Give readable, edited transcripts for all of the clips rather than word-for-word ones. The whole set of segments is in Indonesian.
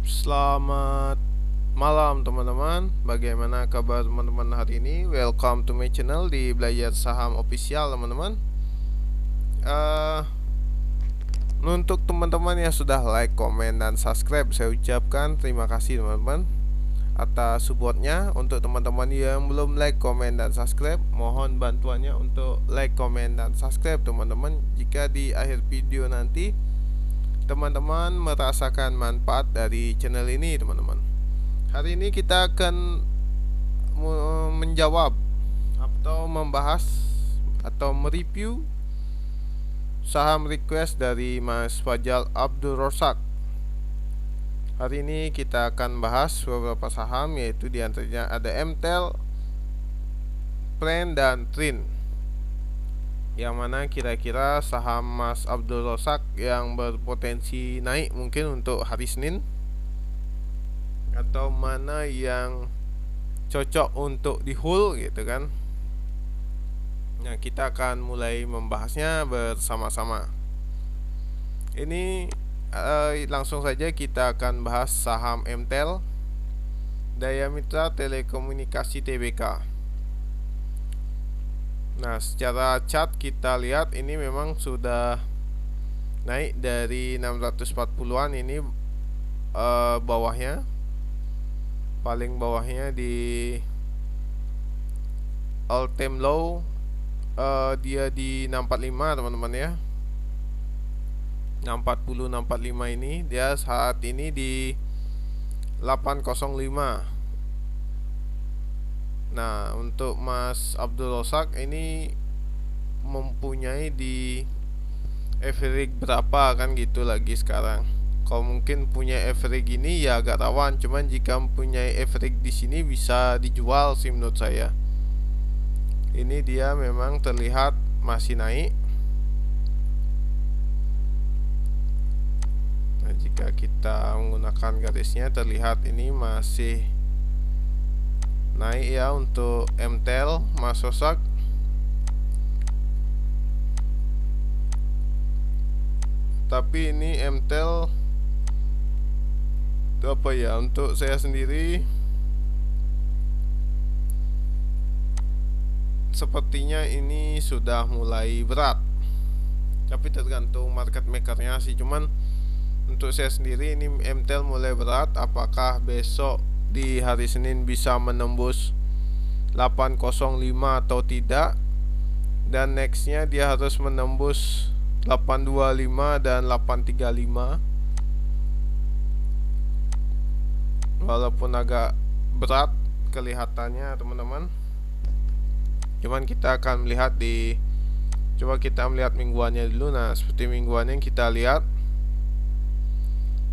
Selamat malam teman-teman. Bagaimana kabar teman-teman hari ini? Welcome to my channel di Belajar Saham Official teman-teman. Eh, untuk teman-teman yang sudah like, komen, dan subscribe, saya ucapkan terima kasih teman-teman atas supportnya. Untuk teman-teman yang belum like, komen, dan subscribe, mohon bantuannya untuk like, komen, dan subscribe teman-teman. Jika di akhir video nanti teman-teman merasakan manfaat dari channel ini teman-teman. Hari ini kita akan menjawab atau membahas atau mereview saham request dari Mas Fajal Abdul Rosak. Hari ini kita akan bahas beberapa saham, yaitu diantaranya ada MTEL, Pren, dan Trin. Yang mana kira-kira saham Mas Abdul Rosak yang berpotensi naik mungkin untuk hari Senin, atau mana yang cocok untuk di hold gitu kan. Nah, kita akan mulai membahasnya bersama-sama. Ini langsung saja kita akan bahas saham MTEL, Daya Mitra Telekomunikasi Tbk. Nah, secara chart kita lihat ini memang sudah naik dari 640-an. Ini bawahnya, paling bawahnya di all time low, dia di 645 teman-teman ya. 640 645 ini dia saat ini di 805. Nah, untuk Mas Abdul Rosak ini mempunyai di average berapa kan gitu lagi sekarang. Kalau mungkin punya average ini ya agak rawan, cuman jika mempunyai average di sini bisa dijual sih menurut saya. Ini dia memang terlihat masih naik. Nah, jika kita menggunakan garisnya terlihat ini masih naik ya untuk MTEL Mas Rosak. Tapi ini MTEL apa ya, untuk saya sendiri sepertinya ini sudah mulai berat. Tapi tergantung market makernya sih. Cuman untuk saya sendiri ini MTEL mulai berat. Apakah besok di hari Senin bisa menembus 805 atau tidak? Dan nextnya dia harus menembus 825 dan 835. Walaupun agak berat kelihatannya teman-teman, cuman kita akan melihat coba kita melihat mingguannya dulu. Nah, seperti mingguannya kita lihat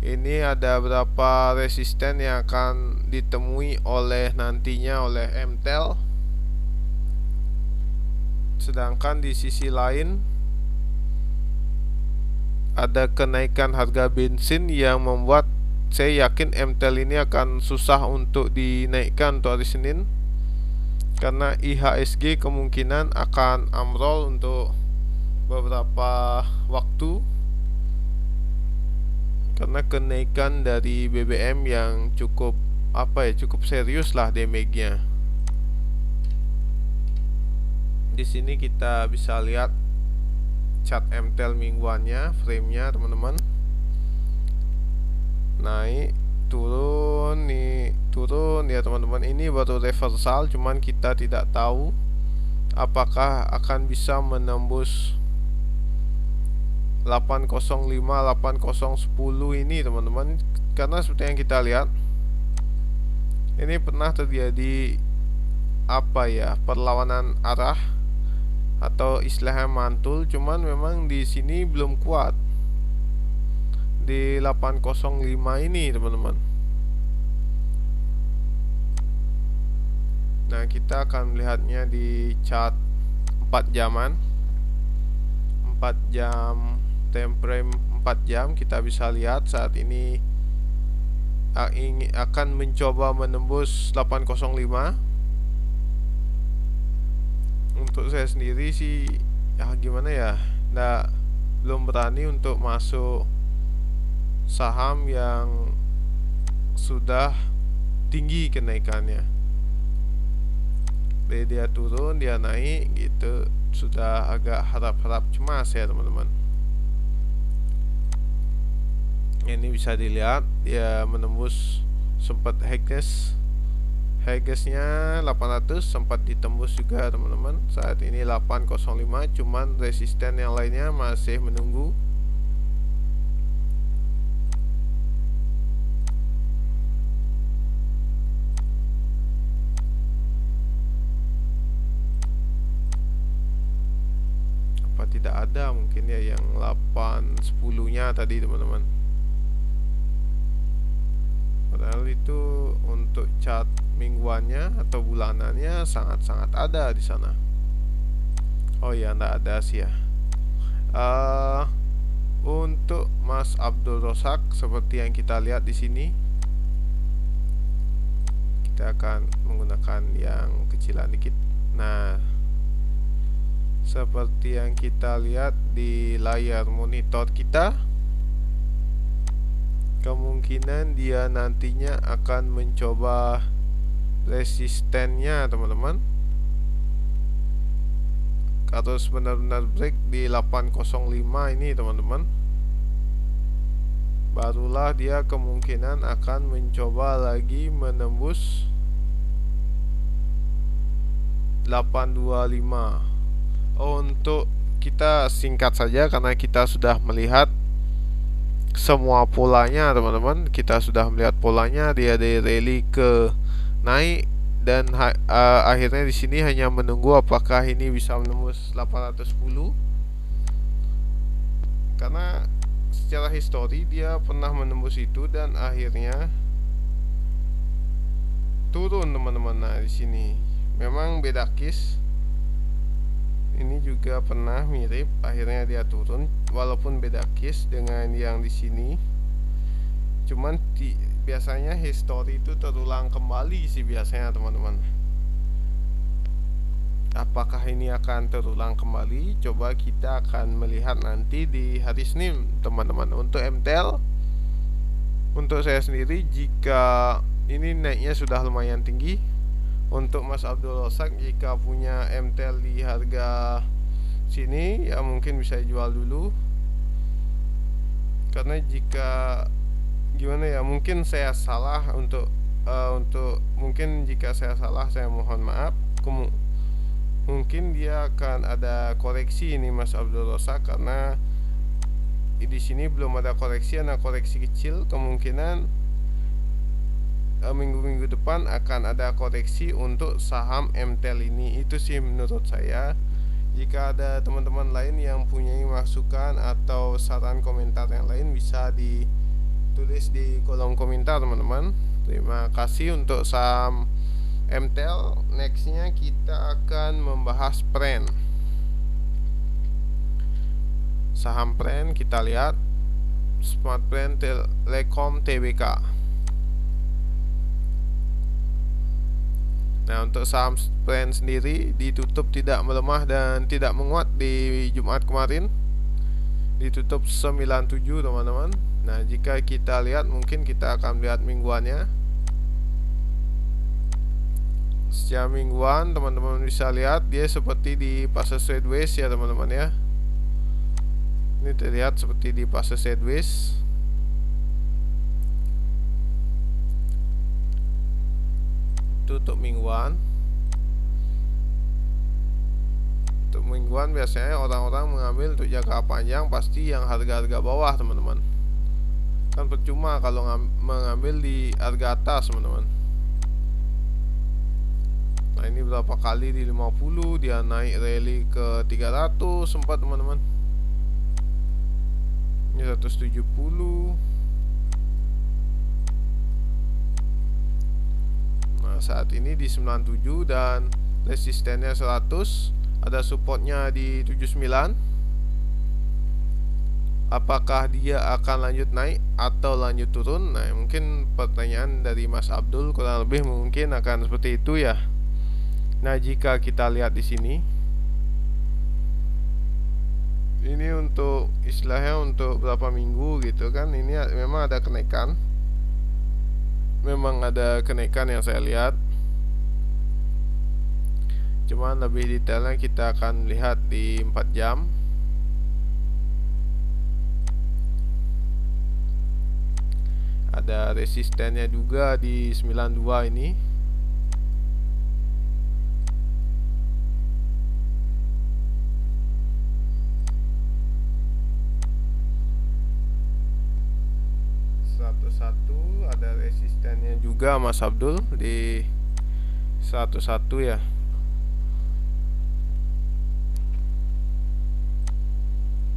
ini ada berapa resisten yang akan ditemui oleh nantinya oleh MTEL. Sedangkan di sisi lain ada kenaikan harga bensin yang membuat saya yakin MTEL ini akan susah untuk dinaikkan untuk hari Senin, karena IHSG kemungkinan akan amrol untuk beberapa waktu karena kenaikan dari BBM yang cukup cukup serius lah damage-nya. Di sini kita bisa lihat chart MTEL mingguannya, frame-nya teman-teman. Naik, turun, nih turun ya teman-teman. Ini baru reversal, cuman kita tidak tahu apakah akan bisa menembus 805 8010 ini teman-teman. Karena seperti yang kita lihat ini pernah terjadi perlawanan arah atau istilahnya mantul, cuman memang di sini belum kuat di 805 ini teman-teman. Nah, kita akan melihatnya di chart 4 jaman, 4 jam time frame 4 jam. Kita bisa lihat saat ini akan mencoba menembus 805. Untuk saya sendiri sih ya gimana ya, belum berani untuk masuk saham yang sudah tinggi kenaikannya. Dari dia turun, dia naik gitu, sudah agak harap-harap cemas ya teman-teman. Ini bisa dilihat dia menembus sempat Highness-nya 800, sempat ditembus juga teman-teman. Saat ini 805, cuman resisten yang lainnya masih menunggu. Apa tidak ada mungkin ya yang 810-nya tadi teman-teman. Padahal itu untuk chart mingguannya atau bulanannya sangat-sangat ada di sana. Oh ya, enggak ada sih ya. Untuk Mas Abdul Rosak seperti yang kita lihat di sini, kita akan menggunakan yang kecilan dikit. Nah, seperti yang kita lihat di layar monitor kita, kemungkinan dia nantinya akan mencoba resistennya teman-teman. Harus benar-benar break di 805 ini teman-teman, barulah dia kemungkinan akan mencoba lagi menembus 825. Untuk kita singkat saja karena kita sudah melihat semua polanya teman-teman. Kita sudah melihat polanya, dia dari rally ke naik dan akhirnya di sini hanya menunggu apakah ini bisa menembus 810. Karena secara histori dia pernah menembus itu dan akhirnya turun teman-teman. Nah, di sini memang beda case. Ini juga pernah mirip, akhirnya dia turun walaupun beda case dengan yang di sini. Cuman biasanya history itu terulang kembali sih biasanya teman-teman. Apakah ini akan terulang kembali? Coba kita akan melihat nanti di hari Senin teman-teman. Untuk MTEL, untuk saya sendiri jika ini naiknya sudah lumayan tinggi. Untuk Mas Abdul Rosak, jika punya MTEL di harga sini ya mungkin bisa jual dulu. Karena jika gimana ya, mungkin saya salah untuk mungkin jika saya salah saya mohon maaf. Mungkin dia akan ada koreksi ini Mas Abdul Rosak, karena di sini belum ada koreksi, ada koreksi kecil. Kemungkinan minggu-minggu depan akan ada koreksi untuk saham MTEL ini. Itu sih menurut saya. Jika ada teman-teman lain yang punya masukan atau saran komentar yang lain, bisa ditulis di kolom komentar teman-teman. Terima kasih untuk saham MTEL. Nextnya kita akan membahas PREN. Saham PREN kita lihat Smartfren Telekom Tbk. Nah, untuk saham PREN sendiri ditutup tidak melemah dan tidak menguat di Jumat kemarin. Ditutup 97 teman-teman. Nah, jika kita lihat mungkin kita akan lihat mingguannya. Secara mingguan teman-teman bisa lihat dia seperti di fase sideways ya teman-teman ya. Ini terlihat seperti di fase sideways. Untuk mingguan, biasanya orang-orang mengambil untuk jangka panjang pasti yang harga-harga bawah teman-teman. Kan percuma kalau mengambil di harga atas teman-teman. Nah, ini berapa kali di 50, dia naik rally ke 300 sempat teman-teman. Ini 170. Saat ini di 97 dan resistennya 100, ada supportnya di 79. Apakah dia akan lanjut naik atau lanjut turun? Nah, mungkin pertanyaan dari Mas Abdul kurang lebih mungkin akan seperti itu ya. Nah, jika kita lihat di sini, ini untuk istilahnya untuk berapa minggu gitu kan, ini memang ada kenaikan. memang ada kenaikan yang saya lihat. Cuman lebih detailnya kita akan lihat di 4 jam. Ada resistennya juga di 92 ini. Satu ada resistennya juga Mas Abdul di 101 ya.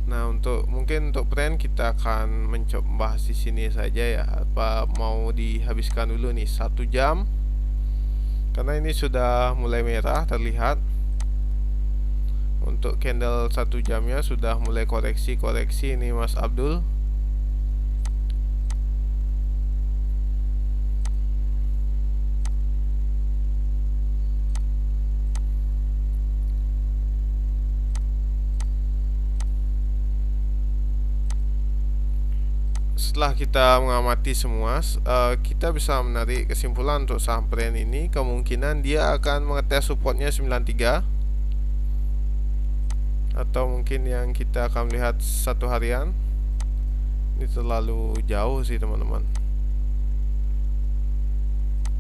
Nah, mungkin untuk brand kita akan mencoba bahas di sini saja ya. Apa mau dihabiskan dulu nih 1 jam? Karena ini sudah mulai merah terlihat. Untuk candle 1 jamnya sudah mulai koreksi-koreksi ini Mas Abdul. Setelah kita mengamati semua, kita bisa menarik kesimpulan untuk saham brand ini. Kemungkinan dia akan mengetes supportnya 93, atau mungkin yang kita akan lihat 1 harian. Ini terlalu jauh sih teman-teman.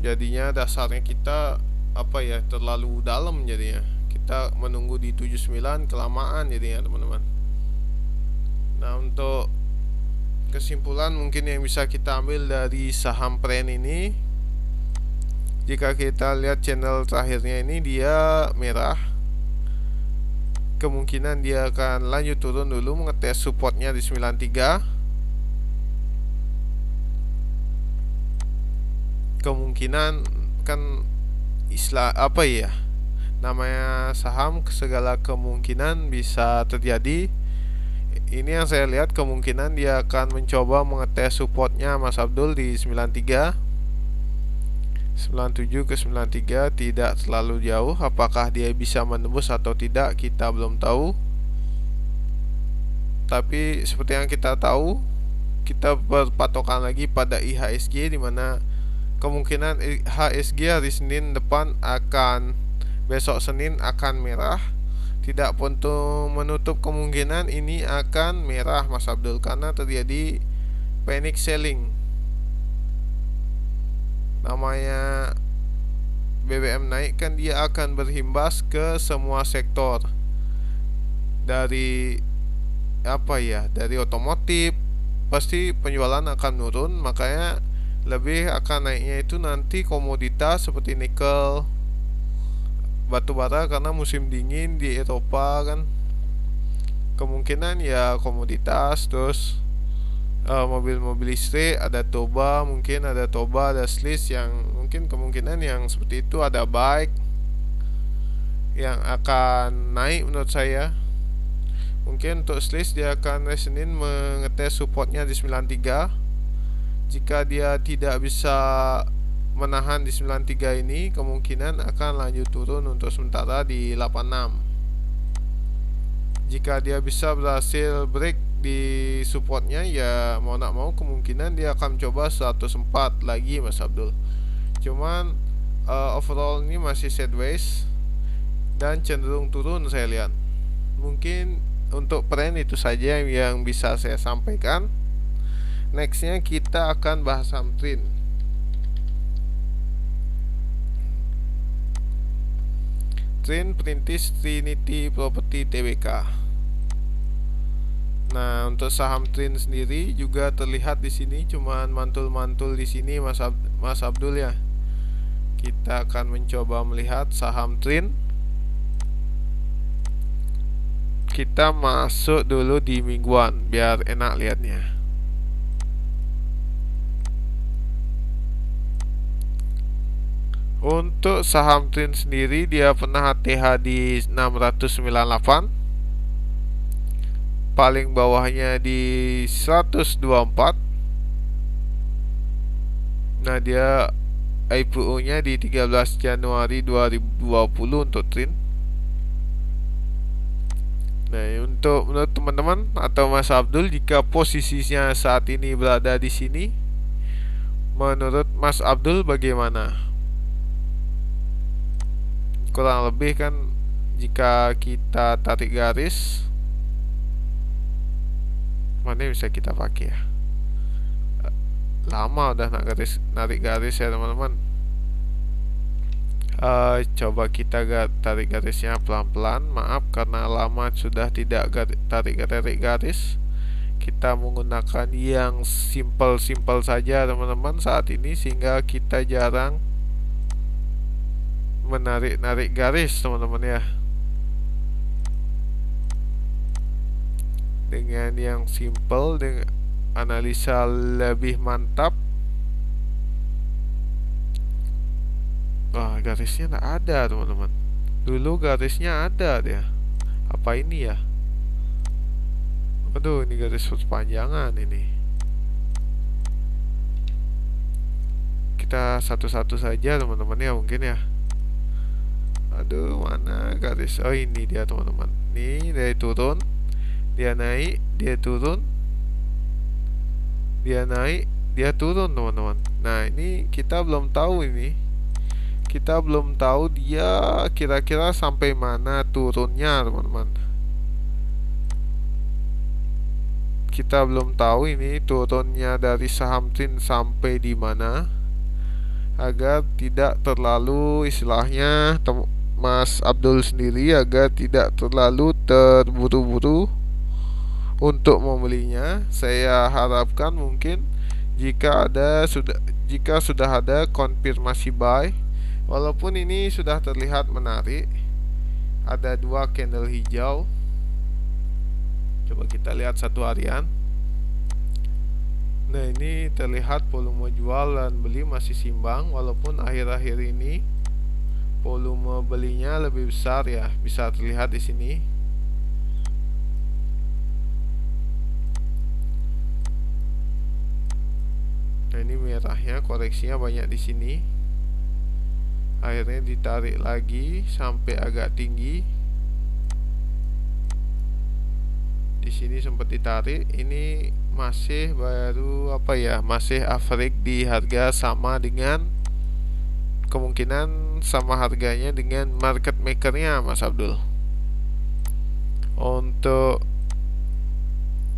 Jadinya dasarnya kita terlalu dalam jadinya. Kita menunggu di 79 kelamaan jadinya teman-teman. Nah, untuk kesimpulan mungkin yang bisa kita ambil dari saham brand ini, jika kita lihat channel terakhirnya ini dia merah, kemungkinan dia akan lanjut turun dulu mengetes supportnya di 93. Kemungkinan kan namanya saham, segala kemungkinan bisa terjadi. Ini yang saya lihat, kemungkinan dia akan mencoba mengetes supportnya Mas Abdul di 93, 97 ke 93, tidak terlalu jauh. Apakah dia bisa menembus atau tidak kita belum tahu. Tapi seperti yang kita tahu, kita berpatokan lagi pada IHSG, dimana kemungkinan IHSG hari Senin depan besok Senin akan merah. Tidak pun menutup kemungkinan ini akan merah Mas Abdul, karena terjadi panic selling. Namanya BBM naik kan dia akan berimbas ke semua sektor. Dari dari otomotif pasti penjualan akan turun, makanya lebih akan naiknya itu nanti komoditas seperti nikel, batu bara, karena musim dingin di Eropa kan. Kemungkinan ya komoditas, terus mobil-mobil listrik, ada Toba, ada Sliss, yang mungkin kemungkinan yang seperti itu. Ada bike yang akan naik menurut saya. Mungkin untuk Sliss dia akan Senin mengetes supportnya di 93. Jika dia tidak bisa menahan di 93 ini, kemungkinan akan lanjut turun untuk sementara di 86. Jika dia bisa berhasil break di supportnya, ya mau nak mau kemungkinan dia akan coba 104 lagi Mas Abdul. Cuman overall ini masih sideways dan cenderung turun saya lihat. Mungkin untuk brand itu saja yang bisa saya sampaikan. Nextnya kita akan bahas saham Trin. Trin Perintis Trinity Property Tbk. Nah, untuk saham Trin sendiri juga terlihat di sini cuman mantul-mantul di sini Mas Abdul ya. Kita akan mencoba melihat saham Trin. Kita masuk dulu di mingguan biar enak lihatnya. Untuk saham Trin sendiri dia pernah ATH di 698, paling bawahnya di 124. Nah, dia IPO nya di 13 Januari 2020 untuk Trin. Nah, menurut teman-teman atau Mas Abdul, jika posisinya saat ini berada di sini, Menurut Mas Abdul bagaimana? Kurang lebih kan jika kita tarik garis, mana yang bisa kita pakai ya? Lama udah narik garis ya teman-teman. Coba kita tarik garisnya pelan-pelan. Maaf karena lama sudah tidak tarik garis. Kita menggunakan yang simple saja teman-teman saat ini, sehingga kita jarang menarik garis teman-teman ya. Dengan yang simple, dengan analisa lebih mantap. Wah, garisnya nggak ada teman-teman. Dulu garisnya ada dia. Apa ini ya? Aduh, ini garis perpanjangan ini. Kita satu-satu saja teman-teman ya, mungkin ya. Aduh, mana garis? Oh, ini dia teman-teman. Nih, dia turun, dia naik, dia turun, dia naik, dia turun teman-teman. Nah, ini kita belum tahu ini. Kita belum tahu dia kira-kira sampai mana turunnya teman-teman. Kita belum tahu ini turunnya dari saham TRIN sampai di mana, agar tidak terlalu istilahnya Mas Abdul sendiri agar tidak terlalu terburu-buru untuk membelinya. Saya harapkan mungkin jika sudah ada konfirmasi buy, walaupun ini sudah terlihat menarik, ada dua candle hijau. Coba kita lihat satu harian. Nah, ini terlihat volume jual dan beli masih simbang, walaupun akhir-akhir ini volume belinya lebih besar ya, bisa terlihat di sini. Nah, ini merahnya, koreksinya banyak di sini. Akhirnya ditarik lagi sampai agak tinggi. Di sini sempat ditarik, ini masih baru apa ya, masih average di harga sama dengan, kemungkinan sama harganya dengan market makernya Mas Abdul. Untuk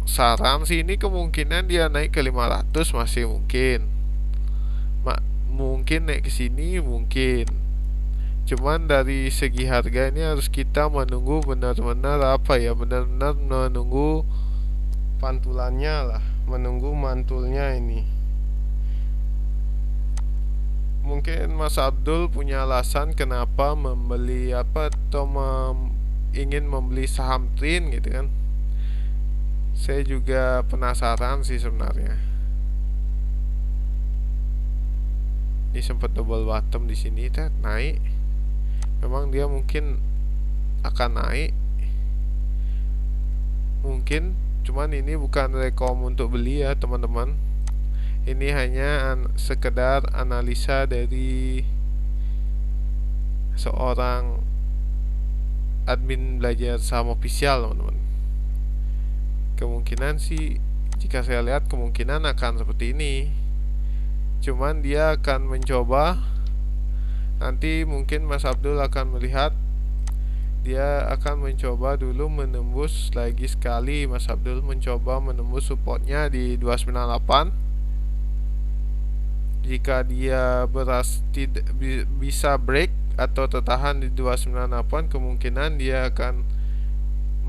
saran sih, ini kemungkinan dia naik ke 500 masih mungkin. Mungkin naik ke sini mungkin. Cuman dari segi harga ini harus kita menunggu benar-benar apa ya, benar-benar menunggu pantulannya lah, menunggu mantulnya ini. Mungkin Mas Abdul punya alasan kenapa membeli apa atau ingin membeli saham TRIN gitu kan. Saya juga penasaran sih sebenarnya. Ini sempat double bottom di sini, naik. Memang dia mungkin akan naik, mungkin, cuman ini bukan rekom untuk beli ya teman-teman. Ini hanya sekedar analisa dari seorang admin belajar saham official teman-teman. Kemungkinan sih, jika saya lihat kemungkinan akan seperti ini. Cuman dia akan mencoba. Nanti mungkin Mas Abdul akan melihat, dia akan mencoba dulu menembus lagi sekali. Mas Abdul mencoba menembus supportnya di 298. Jika dia tidak bisa break atau tertahan di 298, kemungkinan dia akan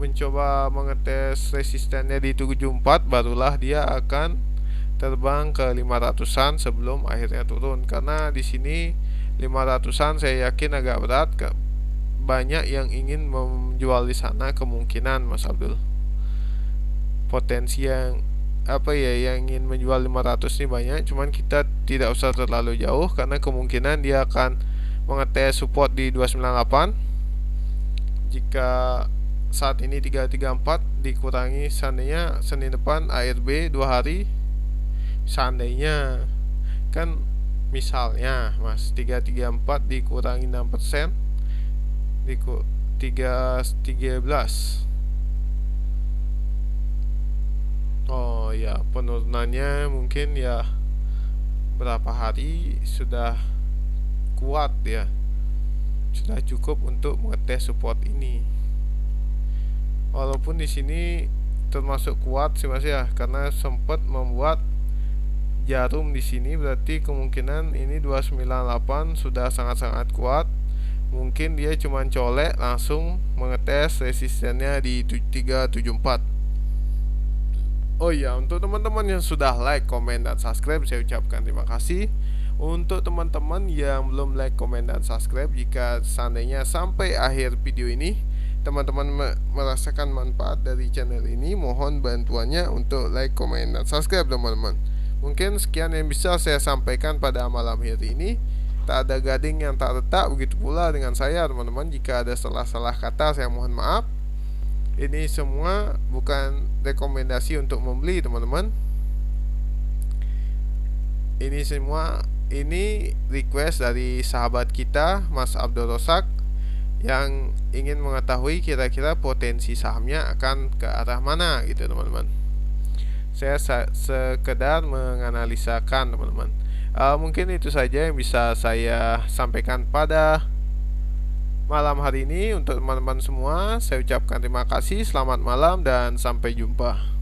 mencoba mengetes resistennya di 74, barulah dia akan terbang ke 500-an sebelum akhirnya turun. Karena di sini 500-an saya yakin agak berat, banyak yang ingin menjual di sana kemungkinan Mas Abdul. Potensi yang apa ya, yang ingin menjual 500 ini banyak, cuman kita tidak usah terlalu jauh karena kemungkinan dia akan mengetes support di 298. Jika saat ini 334 dikurangi, seandainya Senin depan ARB 2 hari, seandainya kan, misalnya Mas, 334 dikurangi 6%, 313. Oh ya, penurunannya mungkin ya berapa hari sudah kuat ya, sudah cukup untuk mengetes support ini. Walaupun di sini termasuk kuat sih Mas ya, karena sempat membuat jarum di sini, berarti kemungkinan ini 298 sudah sangat-sangat kuat. Mungkin dia cuma colek langsung mengetes resistennya di 374. Oh iya, untuk teman-teman yang sudah like, komen, dan subscribe, saya ucapkan terima kasih. Untuk teman-teman yang belum like, komen, dan subscribe, jika seandainya sampai akhir video ini teman-teman merasakan manfaat dari channel ini, mohon bantuannya untuk like, komen, dan subscribe teman-teman. Mungkin sekian yang bisa saya sampaikan pada malam hari ini. Tak ada gading yang tak retak, begitu pula dengan saya teman-teman. Jika ada salah-salah kata, saya mohon maaf. Ini semua bukan rekomendasi untuk membeli teman-teman. Ini semua request dari sahabat kita Mas Abdul Rosak yang ingin mengetahui kira-kira potensi sahamnya akan ke arah mana gitu teman-teman. Saya sekedar menganalisakan teman-teman. Mungkin itu saja yang bisa saya sampaikan pada malam hari ini. Untuk teman-teman semua, saya ucapkan terima kasih, selamat malam, dan sampai jumpa.